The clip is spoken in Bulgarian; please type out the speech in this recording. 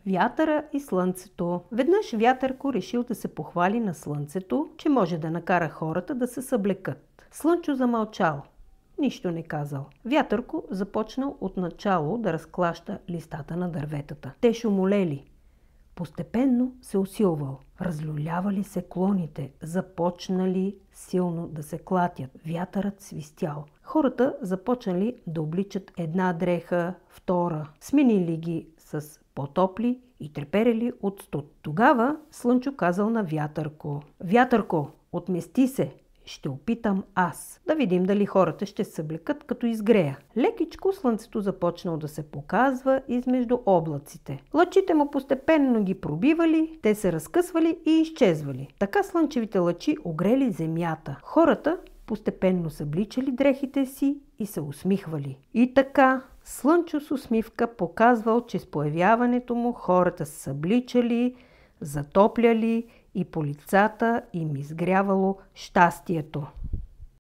Вятъра и слънцето. Веднъж Вятърко решил да се похвали на слънцето, че може да накара хората да се съблекат. Слънчо замълчал. Нищо не казал. Вятърко започнал отначало да разклаща листата на дърветата. Те шумолели. Постепенно се усилвал. Разлюлявали се клоните, започнали силно да се клатят. Вятърът свистял. Хората започнали да обличат една дреха, втора. Сменили ги с по-топли и треперели от студ. Тогава Слънчо казал на Вятърко: Вятърко, отмести се! Ще опитам аз. Да видим дали хората ще се съблекат като изгрея. Лекичко слънцето започнало да се показва измежду облаците. Лъчите му постепенно ги пробивали, те се разкъсвали и изчезвали. Така слънчевите лъчи огрели земята. Хората постепенно събличали дрехите си и се усмихвали. И така Слънчо с усмивка показвал, че с появяването му хората се събличали, затопляли и по лицата им изгрявало щастието.